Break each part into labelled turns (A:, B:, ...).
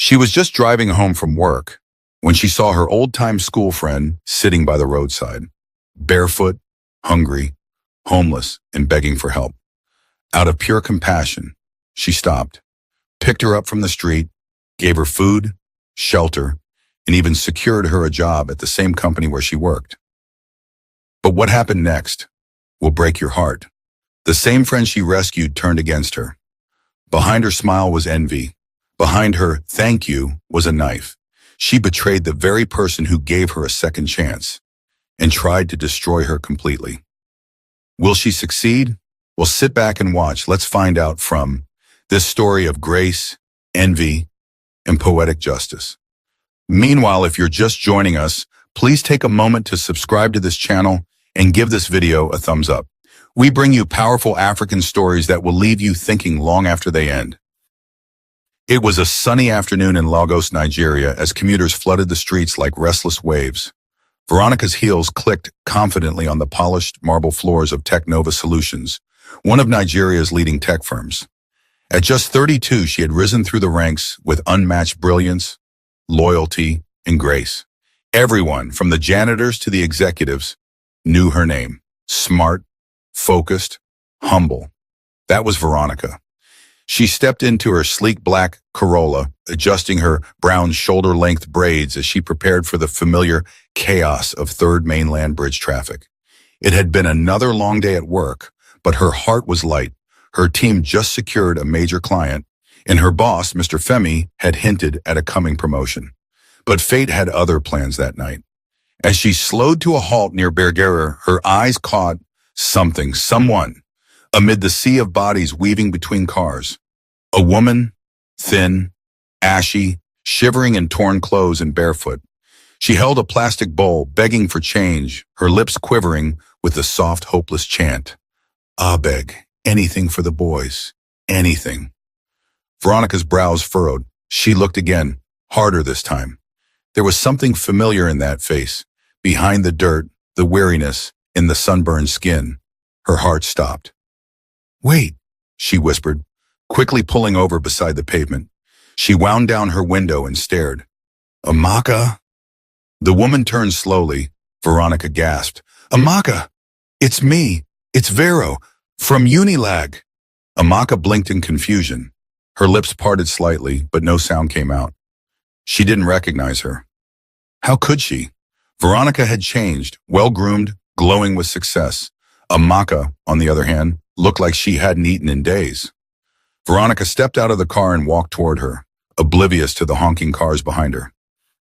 A: She was just driving home from work when she saw her old-time school friend sitting by the roadside, barefoot, hungry, homeless, and begging for help. Out of pure compassion, she stopped, picked her up from the street, gave her food, shelter, and even secured her a job at the same company where she worked. But what happened next will break your heart. The same friend she rescued turned against her. Behind her smile was envy. Behind her "thank you" was a knife. She betrayed the very person who gave her a second chance and tried to destroy her completely. Will she succeed? Well, sit back and watch. Let's find out from this story of grace, envy, and poetic justice. Meanwhile, if you're just joining us, please take a moment to subscribe to this channel and give this video a thumbs up. We bring you powerful African stories that will leave you thinking long after they end. It was a sunny afternoon in Lagos, Nigeria, as commuters flooded the streets like restless waves. Veronica's heels clicked confidently on the polished marble floors of Technova Solutions, one of Nigeria's leading tech firms. At just 32, she had risen through the ranks with unmatched brilliance, loyalty, and grace. Everyone, from the janitors to the executives, knew her name. Smart, focused, humble. That was Veronica. She stepped into her sleek black Corolla, adjusting her brown shoulder-length braids as she prepared for the familiar chaos of Third Mainland Bridge traffic. It had been another long day at work, but her heart was light. Her team just secured a major client, and her boss, Mr. Femi, had hinted at a coming promotion. But fate had other plans that night. As she slowed to a halt near Bergera, her eyes caught someone, amid the sea of bodies weaving between cars. A woman, thin, ashy, shivering in torn clothes and barefoot. She held a plastic bowl, begging for change, her lips quivering with the soft, hopeless chant. "Ah, beg, anything for the boys, anything." Veronica's brows furrowed. She looked again, harder this time. There was something familiar in that face. Behind the dirt, the weariness, in the sunburned skin. Her heart stopped. "Wait," she whispered, quickly pulling over beside the pavement. She wound down her window and stared. "Amaka?" The woman turned slowly. Veronica gasped. "Amaka! It's me. It's Vero, from Unilag." Amaka blinked in confusion. Her lips parted slightly, but no sound came out. She didn't recognize her. How could she? Veronica had changed, well-groomed, glowing with success. Amaka, on the other hand, looked like she hadn't eaten in days. Veronica stepped out of the car and walked toward her, oblivious to the honking cars behind her.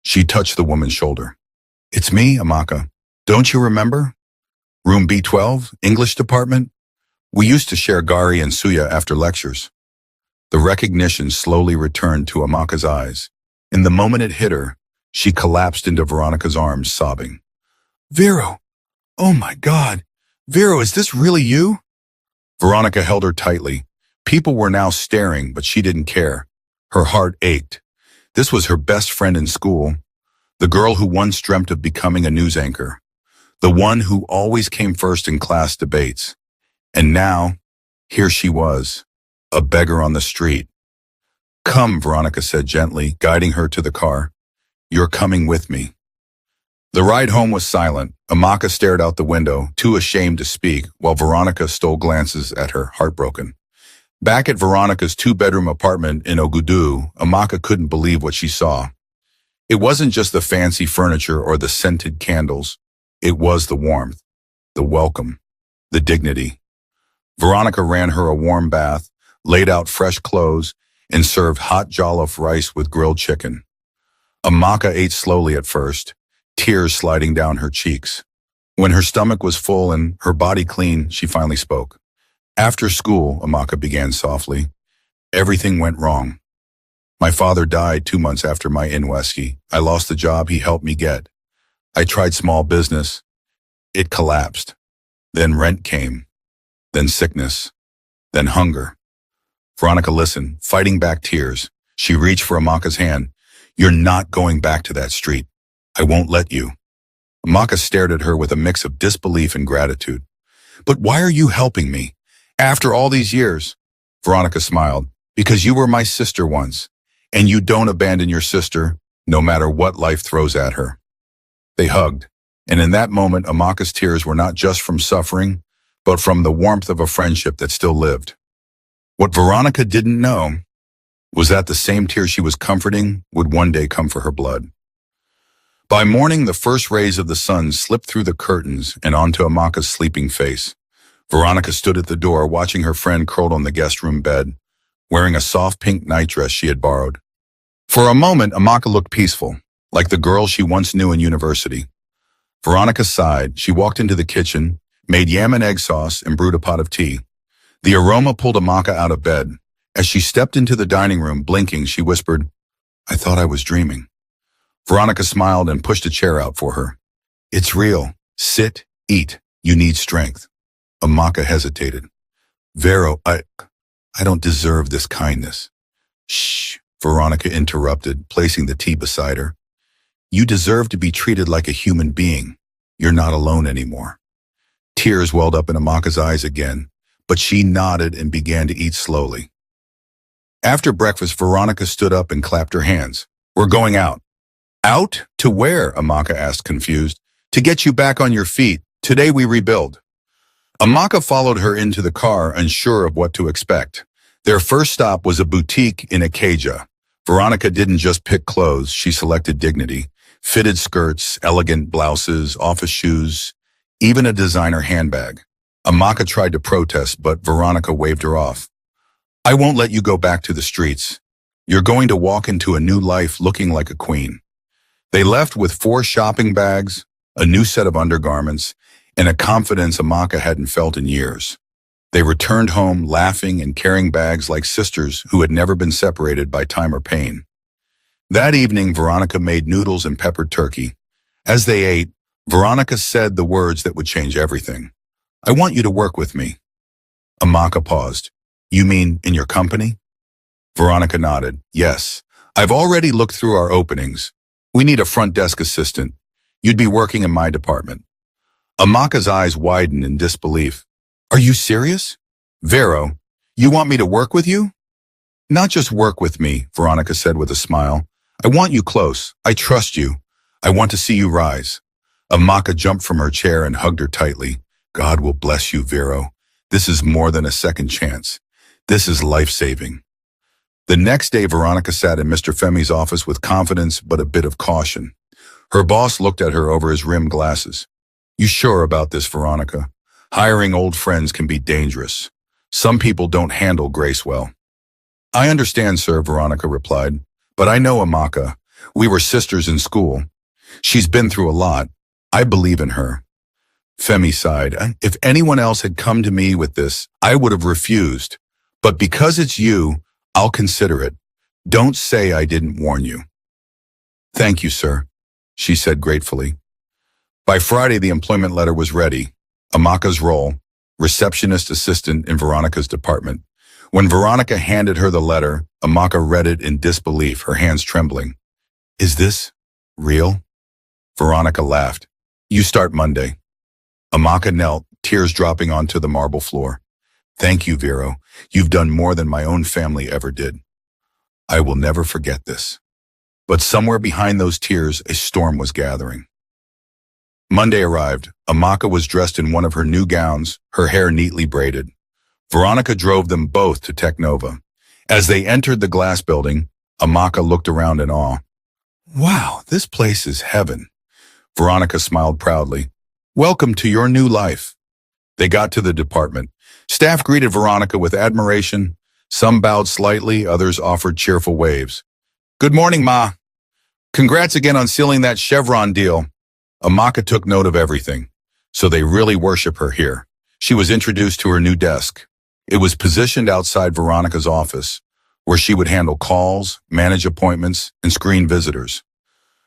A: She touched the woman's shoulder. "It's me, Amaka. Don't you remember? Room B12, English department? We used to share gari and suya after lectures." The recognition slowly returned to Amaka's eyes. In the moment it hit her, she collapsed into Veronica's arms, sobbing. "Vero! Oh my God! Vero, is this really you?" Veronica held her tightly. People were now staring, but she didn't care. Her heart ached. This was her best friend in school, the girl who once dreamt of becoming a news anchor, the one who always came first in class debates. And now, here she was, a beggar on the street. "Come," Veronica said gently, guiding her to the car. "You're coming with me." The ride home was silent. Amaka stared out the window, too ashamed to speak, while Veronica stole glances at her, heartbroken. Back at Veronica's two-bedroom apartment in Ogudu, Amaka couldn't believe what she saw. It wasn't just the fancy furniture or the scented candles. It was the warmth, the welcome, the dignity. Veronica ran her a warm bath, laid out fresh clothes, and served hot jollof rice with grilled chicken. Amaka ate slowly at first, tears sliding down her cheeks. When her stomach was full and her body clean, she finally spoke. "After school," Amaka began softly, "everything went wrong. My father died 2 months after my inweski. I lost the job he helped me get. I tried small business. It collapsed. Then rent came. Then sickness. Then hunger." Veronica listened, fighting back tears. She reached for Amaka's hand. "You're not going back to that street. I won't let you." Amaka stared at her with a mix of disbelief and gratitude. "But why are you helping me? After all these years?" Veronica smiled. "Because you were my sister once, And you don't abandon your sister, no matter what life throws at her. They hugged, and in that moment, Amaka's tears were not just from suffering, but from the warmth of a friendship that still lived. What Veronica didn't know was that the same tears she was comforting would one day come for her blood. By morning, the first rays of the sun slipped through the curtains and onto Amaka's sleeping face. Veronica stood at the door, watching her friend curled on the guest room bed, wearing a soft pink nightdress she had borrowed. For a moment, Amaka looked peaceful, like the girl she once knew in university. Veronica sighed. She walked into the kitchen, made yam and egg sauce, and brewed a pot of tea. The aroma pulled Amaka out of bed. As she stepped into the dining room, blinking, she whispered, "I thought I was dreaming." Veronica smiled and pushed a chair out for her. "It's real. Sit, eat. You need strength." Amaka hesitated. "Vero, I don't deserve this kindness." "Shh," Veronica interrupted, placing the tea beside her. "You deserve to be treated like a human being. You're not alone anymore." Tears welled up in Amaka's eyes again, but she nodded and began to eat slowly. After breakfast, Veronica stood up and clapped her hands. "We're going out." "Out? To where?" Amaka asked, confused. "To get you back on your feet. Today we rebuild." Amaka followed her into the car, unsure of what to expect. Their first stop was a boutique in Acadia. Veronica didn't just pick clothes, she selected dignity. Fitted skirts, elegant blouses, office shoes, even a designer handbag. Amaka tried to protest, but Veronica waved her off. "I won't let you go back to the streets. You're going to walk into a new life looking like a queen." They left with 4 shopping bags, a new set of undergarments, and a confidence Amaka hadn't felt in years. They returned home laughing and carrying bags like sisters who had never been separated by time or pain. That evening, Veronica made noodles and peppered turkey. As they ate, Veronica said the words that would change everything. "I want you to work with me." Amaka paused. "You mean in your company?" Veronica nodded. "Yes. I've already looked through our openings. We need a front desk assistant. You'd be working in my department." Amaka's eyes widened in disbelief. "Are you serious? Vero, you want me to work with you?" "Not just work with me," Veronica said with a smile. "I want you close. I trust you. I want to see you rise." Amaka jumped from her chair and hugged her tightly. "God will bless you, Vero. This is more than a second chance. This is life-saving." The next day, Veronica sat in Mr. Femi's office with confidence but a bit of caution. Her boss looked at her over his rimmed glasses. "You sure about this, Veronica? Hiring old friends can be dangerous. Some people don't handle grace well." "I understand, sir," Veronica replied. "But I know Amaka. We were sisters in school. She's been through a lot. I believe in her." Femi sighed. "If anyone else had come to me with this, I would have refused. But because it's you, I'll consider it. Don't say I didn't warn you." "Thank you, sir," she said gratefully. By Friday, the employment letter was ready. Amaka's role, receptionist assistant in Veronica's department. When Veronica handed her the letter, Amaka read it in disbelief, her hands trembling. "Is this real?" Veronica laughed. "You start Monday." Amaka knelt, tears dropping onto the marble floor. "Thank you, Vero. You've done more than my own family ever did. I will never forget this." But somewhere behind those tears, a storm was gathering. Monday arrived. Amaka was dressed in one of her new gowns, her hair neatly braided. Veronica drove them both to Technova. As they entered the glass building, Amaka looked around in awe. "Wow, this place is heaven." Veronica smiled proudly. "Welcome to your new life." They got to the department. Staff greeted Veronica with admiration. Some bowed slightly, others offered cheerful waves. "Good morning, Ma. Congrats again on sealing that Chevron deal." Amaka took note of everything. So they really worship her here. She was introduced to her new desk. It was positioned outside Veronica's office, where she would handle calls, manage appointments, and screen visitors.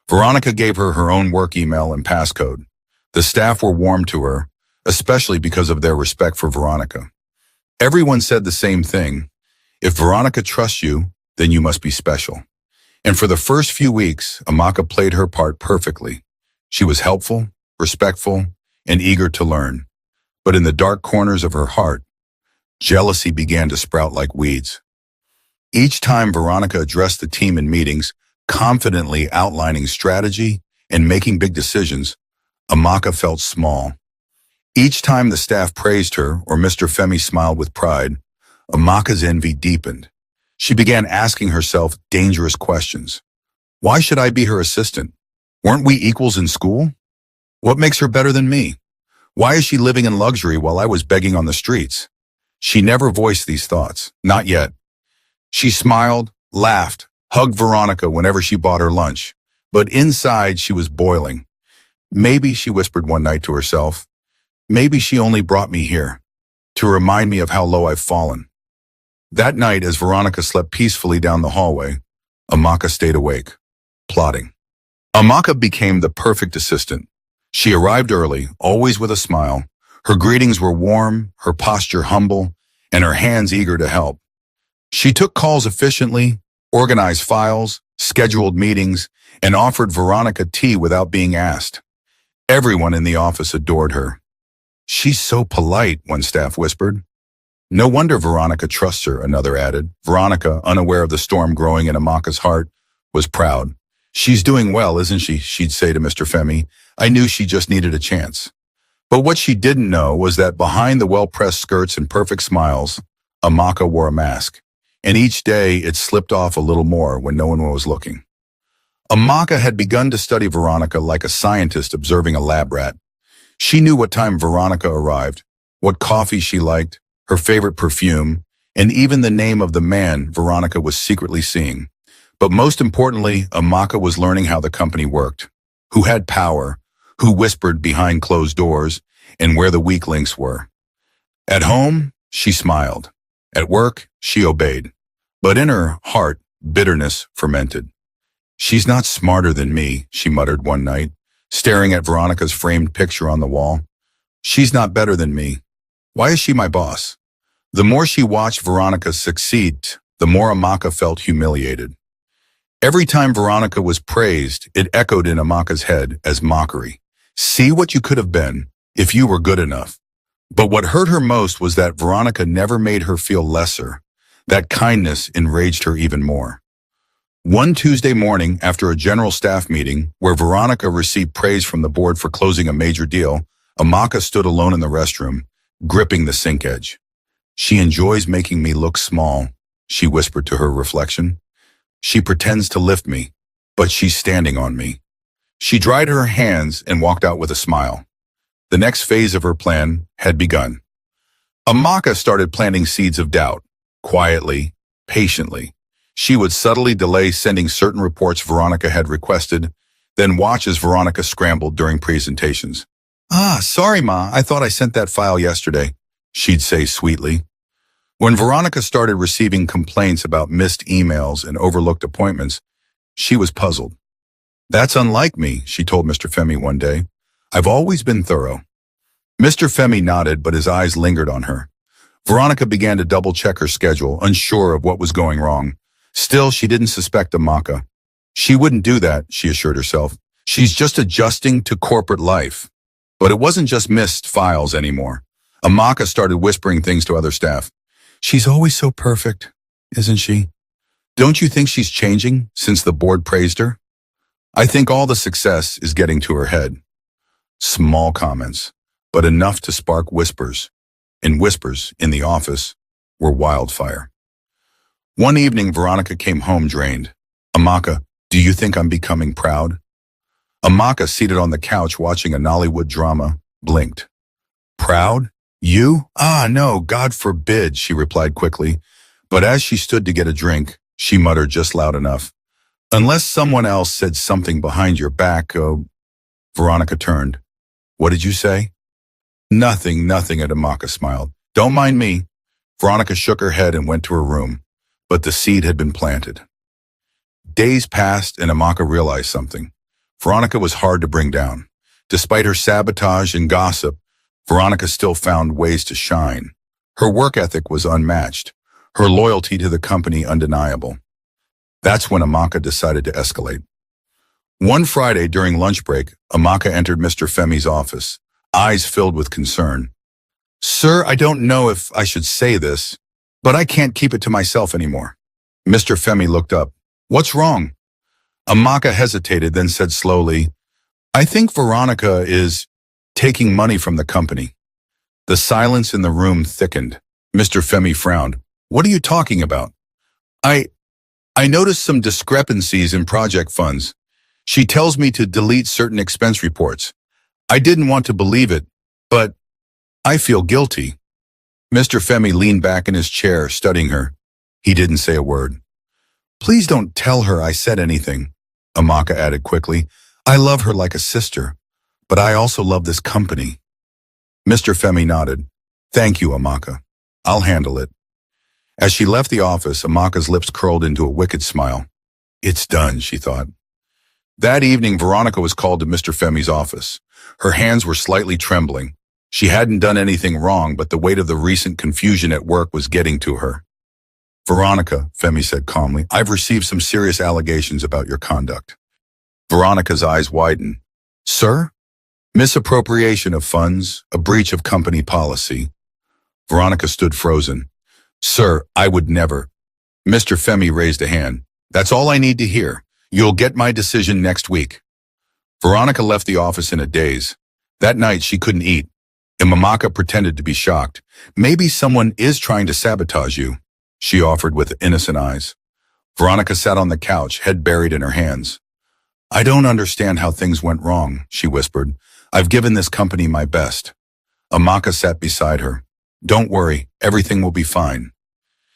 A: Veronica gave her her own work email and passcode. The staff were warm to her, especially because of their respect for Veronica. Everyone said the same thing. If Veronica trusts you, then you must be special. And for the first few weeks, Amaka played her part perfectly. She was helpful, respectful, and eager to learn. But in the dark corners of her heart, jealousy began to sprout like weeds. Each time Veronica addressed the team in meetings, confidently outlining strategy and making big decisions, Amaka felt small. Each time the staff praised her or Mr. Femi smiled with pride, Amaka's envy deepened. She began asking herself dangerous questions. Why should I be her assistant? Weren't we equals in school? What makes her better than me? Why is she living in luxury while I was begging on the streets? She never voiced these thoughts, not yet. She smiled, laughed, hugged Veronica whenever she bought her lunch. But inside she was boiling. Maybe, she whispered one night to herself, maybe she only brought me here to remind me of how low I've fallen. That night, as Veronica slept peacefully down the hallway, Amaka stayed awake, plotting. Amaka became the perfect assistant. She arrived early, always with a smile. Her greetings were warm, her posture humble, and her hands eager to help. She took calls efficiently, organized files, scheduled meetings, and offered Veronica tea without being asked. Everyone in the office adored her. She's so polite, one staff whispered. No wonder Veronica trusts her, another added. Veronica, unaware of the storm growing in Amaka's heart, was proud. She's doing well, isn't she? She'd say to Mr. Femi. I knew she just needed a chance. But what she didn't know was that behind the well-pressed skirts and perfect smiles, Amaka wore a mask. And each day it slipped off a little more when no one was looking. Amaka had begun to study Veronica like a scientist observing a lab rat. She knew what time Veronica arrived, what coffee she liked, her favorite perfume, and even the name of the man Veronica was secretly seeing. But most importantly, Amaka was learning how the company worked, who had power, who whispered behind closed doors, and where the weak links were. At home, she smiled. At work, she obeyed. But in her heart, bitterness fermented. She's not smarter than me, she muttered one night, staring at Veronica's framed picture on the wall. She's not better than me. Why is she my boss? The more she watched Veronica succeed, the more Amaka felt humiliated. Every time Veronica was praised, it echoed in Amaka's head as mockery. See what you could have been if you were good enough. But what hurt her most was that Veronica never made her feel lesser. That kindness enraged her even more. One Tuesday morning, after a general staff meeting where Veronica received praise from the board for closing a major deal, Amaka stood alone in the restroom, gripping the sink edge. She enjoys making me look small, she whispered to her reflection. She pretends to lift me, but she's standing on me. She dried her hands and walked out with a smile. The next phase of her plan had begun. Amaka started planting seeds of doubt, quietly, patiently. She would subtly delay sending certain reports Veronica had requested, then watch as Veronica scrambled during presentations. Sorry, Ma, I thought I sent that file yesterday, she'd say sweetly. When Veronica started receiving complaints about missed emails and overlooked appointments, she was puzzled. That's unlike me, she told Mr. Femi one day. I've always been thorough. Mr. Femi nodded, but his eyes lingered on her. Veronica began to double-check her schedule, unsure of what was going wrong. Still, she didn't suspect Amaka. She wouldn't do that, she assured herself. She's just adjusting to corporate life. But it wasn't just missed files anymore. Amaka started whispering things to other staff. She's always so perfect, isn't she? Don't you think she's changing since the board praised her? I think all the success is getting to her head. Small comments, but enough to spark whispers. And whispers in the office were wildfire. One evening, Veronica came home drained. Amaka, do you think I'm becoming proud? Amaka, seated on the couch watching a Nollywood drama, blinked. Proud? You? No, God forbid, she replied quickly. But as she stood to get a drink, she muttered just loud enough. Unless someone else said something behind your back, Veronica turned. What did you say? Nothing, and Amaka smiled. Don't mind me. Veronica shook her head and went to her room. But the seed had been planted. Days passed and Amaka realized something. Veronica was hard to bring down. Despite her sabotage and gossip, Veronica still found ways to shine. Her work ethic was unmatched, her loyalty to the company undeniable. That's when Amaka decided to escalate. One Friday during lunch break, Amaka entered Mr. Femi's office, eyes filled with concern. Sir, I don't know if I should say this, but I can't keep it to myself anymore. Mr. Femi looked up. What's wrong? Amaka hesitated, then said slowly, I think Veronica is taking money from the company. The silence in the room thickened. Mr. Femi frowned. What are you talking about? I noticed some discrepancies in project funds. She tells me to delete certain expense reports. I didn't want to believe it, but I feel guilty. Mr. Femi leaned back in his chair, studying her. He didn't say a word. Please don't tell her I said anything, Amaka added quickly. I love her like a sister, but I also love this company. Mr. Femi nodded. Thank you, Amaka. I'll handle it. As she left the office, Amaka's lips curled into a wicked smile. It's done, she thought. That evening, Veronica was called to Mr. Femi's office. Her hands were slightly trembling. She hadn't done anything wrong, but the weight of the recent confusion at work was getting to her. Veronica, Femi said calmly, I've received some serious allegations about your conduct. Veronica's eyes widened. Sir? Misappropriation of funds, a breach of company policy. Veronica stood frozen. Sir, I would never. Mr. Femi raised a hand. That's all I need to hear. You'll get my decision next week. Veronica left the office in a daze. That night she couldn't eat, and Amaka pretended to be shocked. Maybe someone is trying to sabotage you, she offered with innocent eyes. Veronica sat on the couch, head buried in her hands. I don't understand how things went wrong, she whispered. I've given this company my best. Amaka sat beside her. Don't worry, everything will be fine.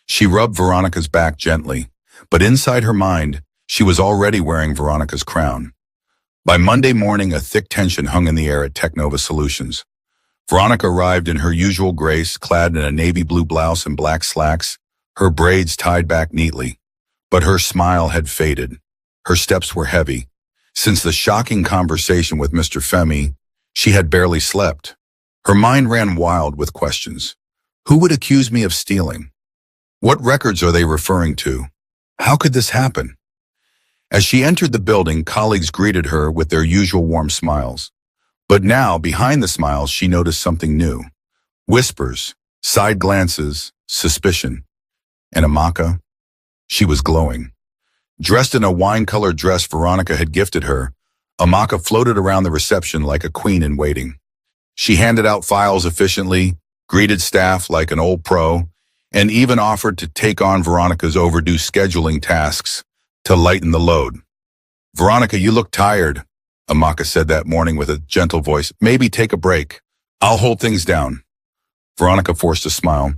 A: She rubbed Veronica's back gently, but inside her mind, she was already wearing Veronica's crown. By Monday morning, a thick tension hung in the air at Technova Solutions. Veronica arrived in her usual grace, clad in a navy blue blouse and black slacks, her braids tied back neatly. But her smile had faded. Her steps were heavy. Since the shocking conversation with Mr. Femi, she had barely slept. Her mind ran wild with questions. Who would accuse me of stealing? What records are they referring to? How could this happen? As she entered the building, colleagues greeted her with their usual warm smiles. But now, behind the smiles, she noticed something new. Whispers, side glances, suspicion. And Amaka? She was glowing. Dressed in a wine-colored dress Veronica had gifted her, Amaka floated around the reception like a queen in waiting. She handed out files efficiently, greeted staff like an old pro, and even offered to take on Veronica's overdue scheduling tasks to lighten the load. Veronica, you look tired, Amaka said that morning with a gentle voice. Maybe take a break. I'll hold things down. Veronica forced a smile.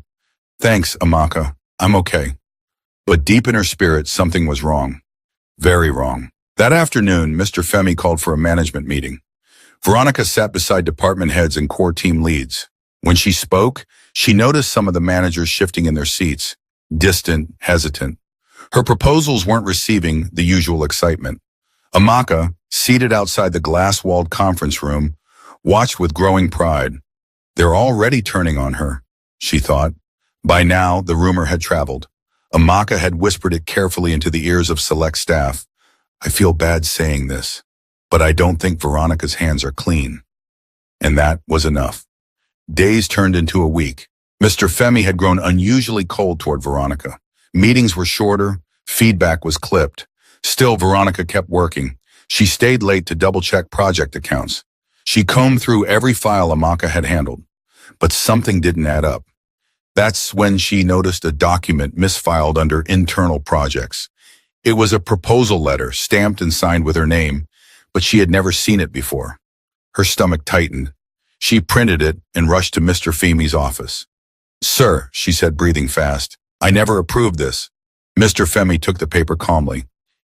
A: Thanks, Amaka. I'm okay. But deep in her spirit, something was wrong. Very wrong. That afternoon, Mr. Femi called for a management meeting. Veronica sat beside department heads and core team leads. When she spoke, she noticed some of the managers shifting in their seats, distant, hesitant. Her proposals weren't receiving the usual excitement. Amaka, seated outside the glass-walled conference room, watched with growing pride. They're already turning on her, she thought. By now, the rumor had traveled. Amaka had whispered it carefully into the ears of select staff. I feel bad saying this, but I don't think Veronica's hands are clean. And that was enough. Days turned into a week. Mr. Femi had grown unusually cold toward Veronica. Meetings were shorter, feedback was clipped. Still, Veronica kept working. She stayed late to double-check project accounts. She combed through every file Amaka had handled. But something didn't add up. That's when she noticed a document misfiled under internal projects. It was a proposal letter, stamped and signed with her name, but she had never seen it before. Her stomach tightened. She printed it and rushed to Mr. Femi's office. Sir, she said, breathing fast, I never approved this. Mr. Femi took the paper calmly.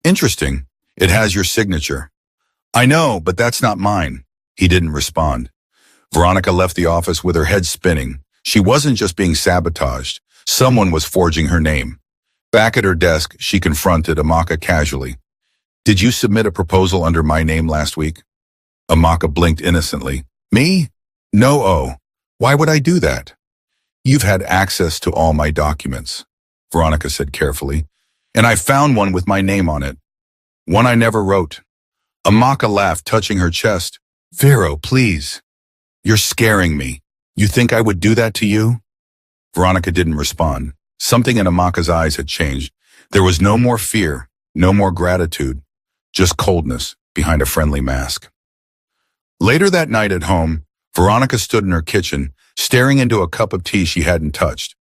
A: Interesting. It has your signature. I know, but that's not mine. He didn't respond. Veronica left the office with her head spinning. She wasn't just being sabotaged. Someone was forging her name. Back at her desk, she confronted Amaka casually. Did you submit a proposal under my name last week? Amaka blinked innocently. Me? No, oh. Why would I do that? You've had access to all my documents, Veronica said carefully, and I found one with my name on it. One I never wrote. Amaka laughed, touching her chest. Vero, please. You're scaring me. You think I would do that to you? Veronica didn't respond. Something in Amaka's eyes had changed. There was no more fear, no more gratitude, just coldness behind a friendly mask. Later that night at home, Veronica stood in her kitchen, staring into a cup of tea she hadn't touched.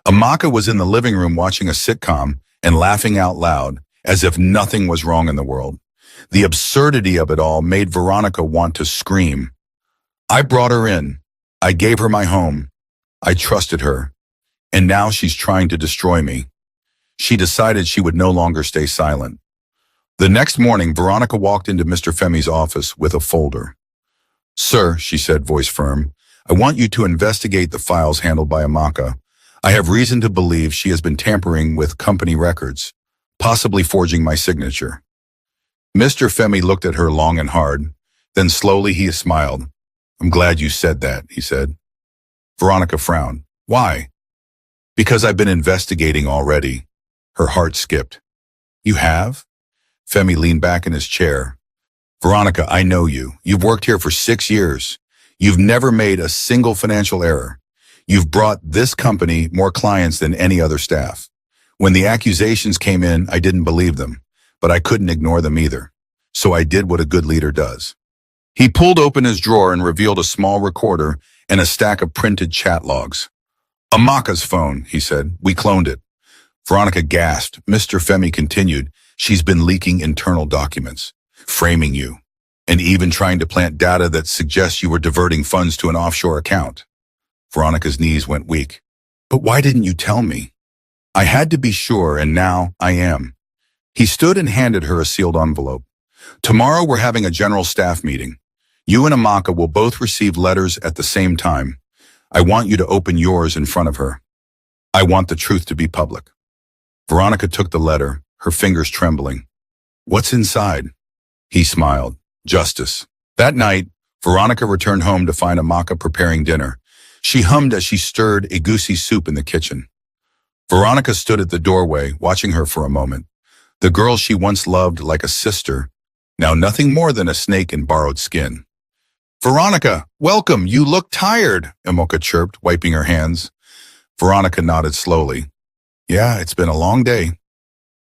A: Amaka was in the living room watching a sitcom and laughing out loud, as if nothing was wrong in the world. The absurdity of it all made Veronica want to scream. I brought her in. I gave her my home. I trusted her. And now she's trying to destroy me. She decided she would no longer stay silent. The next morning, Veronica walked into Mr. Femi's office with a folder. Sir, she said, voice firm, I want you to investigate the files handled by Amaka. I have reason to believe she has been tampering with company records, possibly forging my signature. Mr. Femi looked at her long and hard. Then slowly he smiled. I'm glad you said that, he said. Veronica frowned. Why? Because I've been investigating already. Her heart skipped. You have? Femi leaned back in his chair. Veronica, I know you. You've worked here for 6 years. You've never made a single financial error. You've brought this company more clients than any other staff. When the accusations came in, I didn't believe them, but I couldn't ignore them either. So I did what a good leader does. He pulled open his drawer and revealed a small recorder and a stack of printed chat logs. Amaka's phone, he said. We cloned it. Veronica gasped. Mr. Femi continued. She's been leaking internal documents, framing you, and even trying to plant data that suggests you were diverting funds to an offshore account. Veronica's knees went weak. But why didn't you tell me? I had to be sure, and now I am. He stood and handed her a sealed envelope. Tomorrow we're having a general staff meeting. You and Amaka will both receive letters at the same time. I want you to open yours in front of her. I want the truth to be public. Veronica took the letter, her fingers trembling. What's inside? He smiled. Justice. That night, Veronica returned home to find Amaka preparing dinner. She hummed as she stirred egusi soup in the kitchen. Veronica stood at the doorway, watching her for a moment. The girl she once loved like a sister, now nothing more than a snake in borrowed skin. Veronica, welcome. You look tired, Amaka chirped, wiping her hands. Veronica nodded slowly. Yeah, it's been a long day.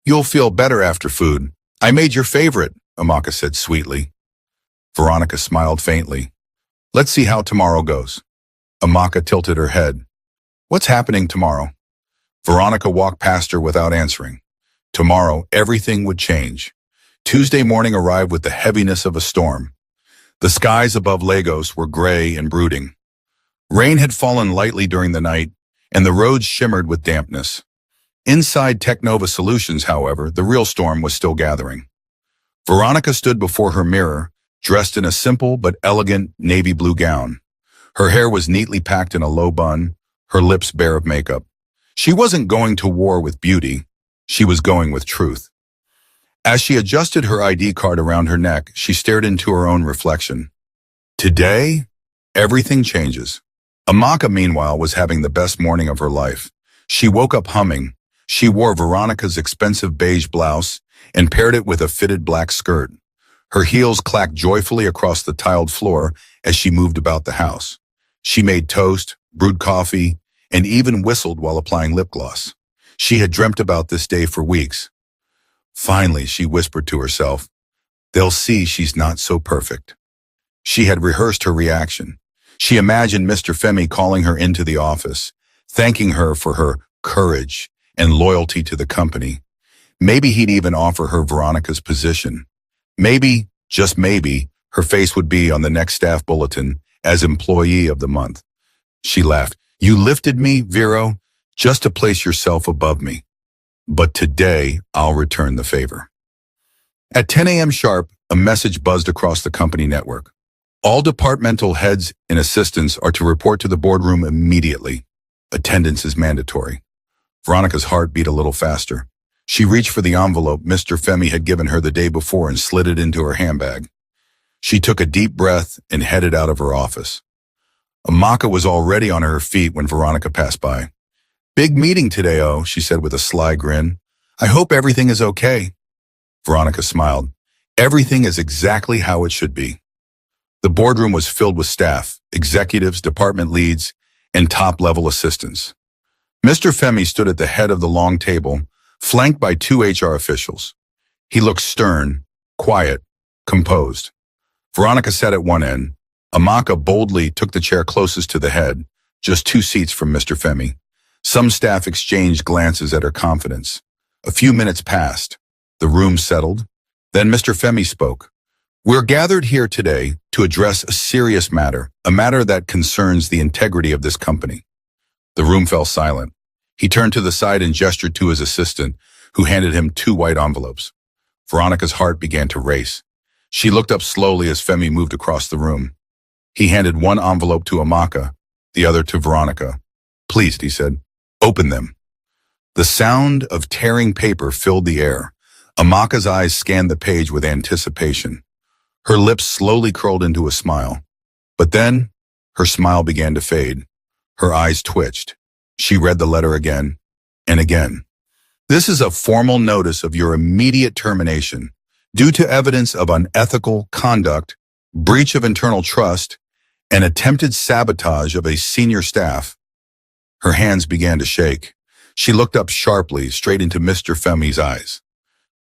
A: You'll feel better after food. I made your favorite, Amaka said sweetly. Veronica smiled faintly. Let's see how tomorrow goes. Amaka tilted her head. What's happening tomorrow? Veronica walked past her without answering. Tomorrow, everything would change. Tuesday morning arrived with the heaviness of a storm. The skies above Lagos were gray and brooding. Rain had fallen lightly during the night, and the roads shimmered with dampness. Inside Technova Solutions, however, the real storm was still gathering. Veronica stood before her mirror, dressed in a simple but elegant navy blue gown. Her hair was neatly packed in a low bun, her lips bare of makeup. She wasn't going to war with beauty. She was going with truth. As she adjusted her ID card around her neck, she stared into her own reflection. Today, everything changes. Amaka, meanwhile, was having the best morning of her life. She woke up humming. She wore Veronica's expensive beige blouse and paired it with a fitted black skirt. Her heels clacked joyfully across the tiled floor as she moved about the house. She made toast, brewed coffee, and even whistled while applying lip gloss. She had dreamt about this day for weeks. Finally, she whispered to herself, they'll see she's not so perfect. She had rehearsed her reaction. She imagined Mr. Femi calling her into the office, thanking her for her courage and loyalty to the company. Maybe he'd even offer her Veronica's position. Maybe, just maybe, her face would be on the next staff bulletin as Employee of the Month. She laughed. You lifted me, Vero, just to place yourself above me. But today, I'll return the favor. At 10 a.m. sharp, a message buzzed across the company network. All departmental heads and assistants are to report to the boardroom immediately. Attendance is mandatory. Veronica's heart beat a little faster. She reached for the envelope Mr. Femi had given her the day before and slid it into her handbag. She took a deep breath and headed out of her office. Amaka was already on her feet when Veronica passed by. Big meeting today, oh, she said with a sly grin. I hope everything is okay. Veronica smiled. Everything is exactly how it should be. The boardroom was filled with staff, executives, department leads, and top-level assistants. Mr. Femi stood at the head of the long table, flanked by two HR officials. He looked stern, quiet, composed. Veronica sat at one end. Amaka boldly took the chair closest to the head, just 2 seats from Mr. Femi. Some staff exchanged glances at her confidence. A few minutes passed. The room settled. Then Mr. Femi spoke. We're gathered here today to address a serious matter, a matter that concerns the integrity of this company. The room fell silent. He turned to the side and gestured to his assistant, who handed him 2 white envelopes. Veronica's heart began to race. She looked up slowly as Femi moved across the room. He handed one envelope to Amaka, the other to Veronica. Please, he said, open them. The sound of tearing paper filled the air. Amaka's eyes scanned the page with anticipation. Her lips slowly curled into a smile. But then, her smile began to fade. Her eyes twitched. She read the letter again and again. This is a formal notice of your immediate termination due to evidence of unethical conduct, breach of internal trust, and attempted sabotage of a senior staff. Her hands began to shake. She looked up sharply, straight into Mr. Femi's eyes.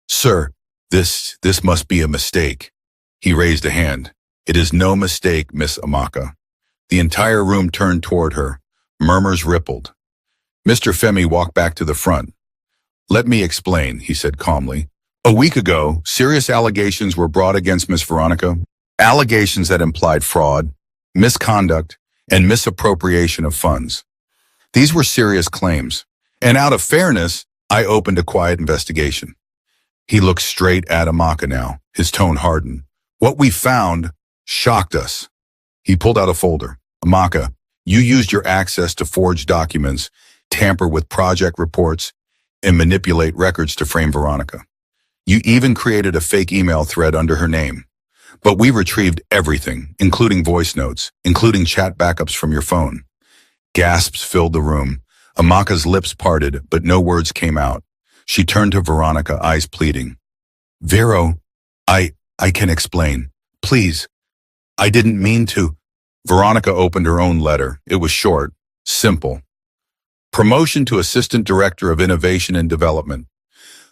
A: Sir, this must be a mistake. He raised a hand. It is no mistake, Miss Amaka. The entire room turned toward her. Murmurs rippled. Mr. Femi walked back to the front. Let me explain, he said calmly. A week ago, serious allegations were brought against Miss Veronica. Allegations that implied fraud, misconduct, and misappropriation of funds. These were serious claims, and out of fairness, I opened a quiet investigation. He looked straight at Amaka now, his tone hardened. What we found shocked us. He pulled out a folder. Amaka, you used your access to forge documents, tamper with project reports, and manipulate records to frame Veronica. You even created a fake email thread under her name. But we retrieved everything, including voice notes, including chat backups from your phone. Gasps filled the room. Amaka's lips parted, but no words came out. She turned to Veronica, eyes pleading. Vero, I can explain. Please. I didn't mean to. Veronica opened her own letter. It was short, simple. Promotion to Assistant Director of Innovation and Development.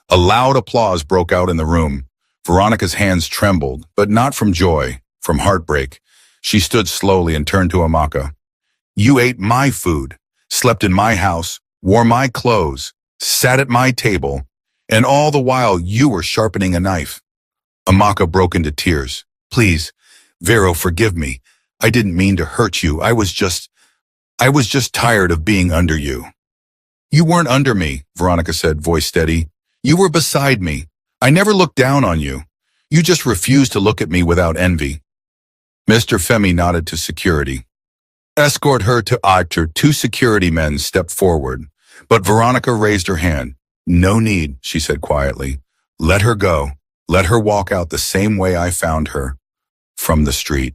A: A loud applause broke out in the room. Veronica's hands trembled, but not from joy, from heartbreak. She stood slowly and turned to Amaka. You ate my food, slept in my house, wore my clothes, sat at my table, and all the while you were sharpening a knife. Amaka broke into tears. Please, Vero, forgive me. I didn't mean to hurt you. I was just tired of being under you. You weren't under me, Veronica said, voice steady. You were beside me. I never looked down on you. You just refused to look at me without envy. Mr. Femi nodded to security. Escort her to Actor. 2 security men stepped forward, but Veronica raised her hand. No need, she said quietly. Let her go. Let her walk out the same way I found her, from the street.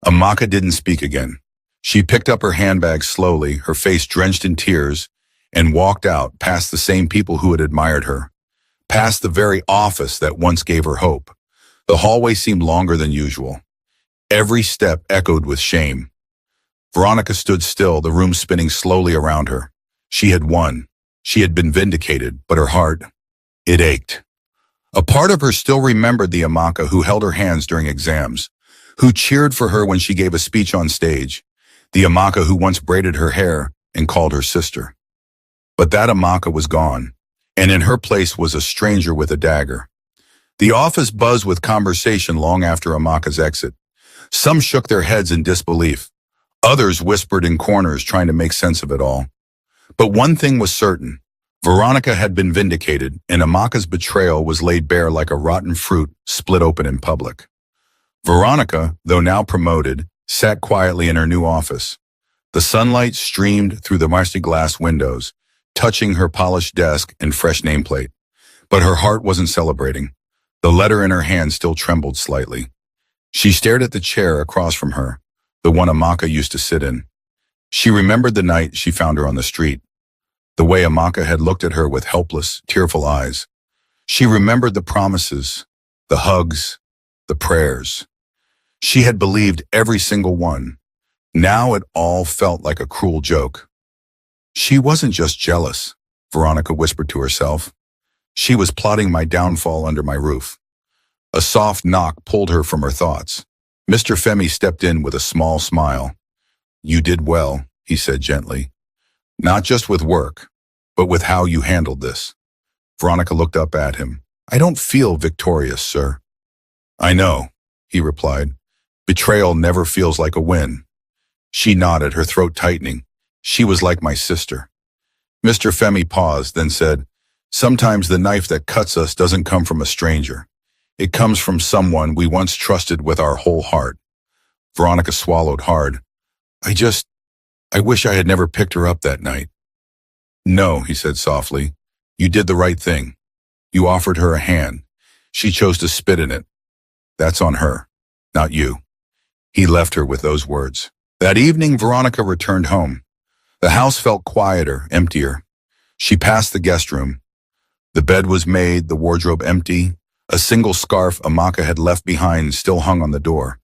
A: Amaka didn't speak again. She picked up her handbag slowly, her face drenched in tears, and walked out past the same people who had admired her, past the very office that once gave her hope. The hallway seemed longer than usual. Every step echoed with shame. Veronica stood still, the room spinning slowly around her. She had won. She had been vindicated, but her heart, it ached. A part of her still remembered the Amaka who held her hands during exams, who cheered for her when she gave a speech on stage, the Amaka who once braided her hair and called her sister. But that Amaka was gone, and in her place was a stranger with a dagger. The office buzzed with conversation long after Amaka's exit. Some shook their heads in disbelief. Others whispered in corners trying to make sense of it all. But one thing was certain. Veronica had been vindicated, and Amaka's betrayal was laid bare like a rotten fruit split open in public. Veronica, though now promoted, sat quietly in her new office. The sunlight streamed through the musty glass windows, touching her polished desk and fresh nameplate. But her heart wasn't celebrating. The letter in her hand still trembled slightly. She stared at the chair across from her, the one Amaka used to sit in. She remembered the night she found her on the street, the way Amaka had looked at her with helpless, tearful eyes. She remembered the promises, the hugs, the prayers. She had believed every single one. Now it all felt like a cruel joke. She wasn't just jealous, Veronica whispered to herself. She was plotting my downfall under my roof. A soft knock pulled her from her thoughts. Mr. Femi stepped in with a small smile. You did well, he said gently. Not just with work, but with how you handled this. Veronica looked up at him. I don't feel victorious, sir. I know, he replied. Betrayal never feels like a win. She nodded, her throat tightening. She was like my sister. Mr. Femi paused, then said, sometimes the knife that cuts us doesn't come from a stranger. It comes from someone we once trusted with our whole heart. Veronica swallowed hard. I wish I had never picked her up that night. No, he said softly. You did the right thing. You offered her a hand. She chose to spit in it. That's on her, not you. He left her with those words. That evening, Veronica returned home. The house felt quieter, emptier. She passed the guest room. The bed was made, the wardrobe empty. A single scarf Amaka had left behind still hung on the door.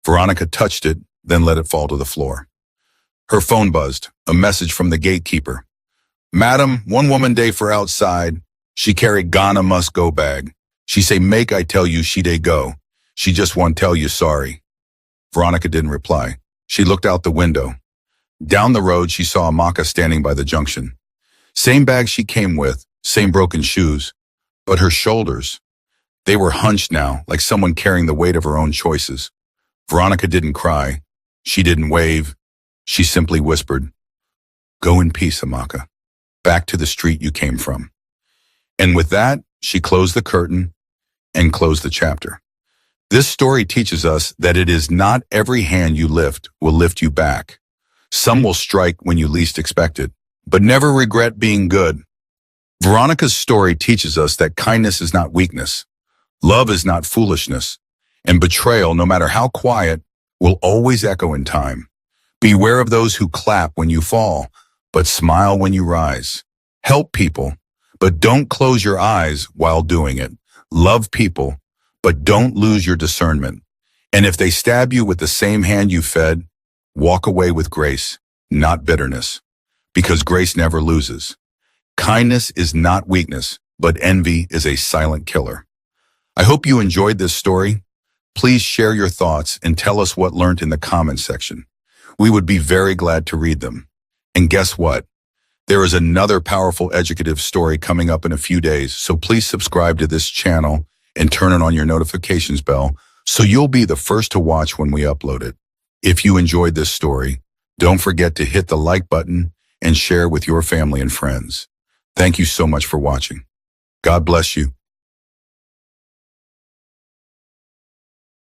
A: Veronica touched it, then let it fall to the floor. Her phone buzzed, a message from the gatekeeper. Madam, 1 woman day for outside. She carry Ghana must go bag. She say make I tell you she dey go. She just want tell you sorry. Veronica didn't reply. She looked out the window. Down the road, she saw Amaka standing by the junction. Same bag she came with, same broken shoes. But her shoulders, they were hunched now, like someone carrying the weight of her own choices. Veronica didn't cry. She didn't wave. She simply whispered, go in peace, Amaka. Back to the street you came from. And with that, she closed the curtain and closed the chapter. This story teaches us that it is not every hand you lift will lift you back. Some will strike when you least expect it, but never regret being good. Veronica's story teaches us that kindness is not weakness, love is not foolishness, and betrayal, no matter how quiet, will always echo in time. Beware of those who clap when you fall, but smile when you rise. Help people, but don't close your eyes while doing it. Love people, but don't lose your discernment. And if they stab you with the same hand you fed, walk away with grace, not bitterness, because grace never loses. Kindness is not weakness, but envy is a silent killer. I hope you enjoyed this story. Please share your thoughts and tell us what learned in the comments section. We would be very glad to read them. And guess what? There is another powerful educative story coming up in a few days, so please subscribe to this channel and turn on your notifications bell so you'll be the first to watch when we upload it. If you enjoyed this story, don't forget to hit the like button and share with your family and friends. Thank you so much for watching. God bless you.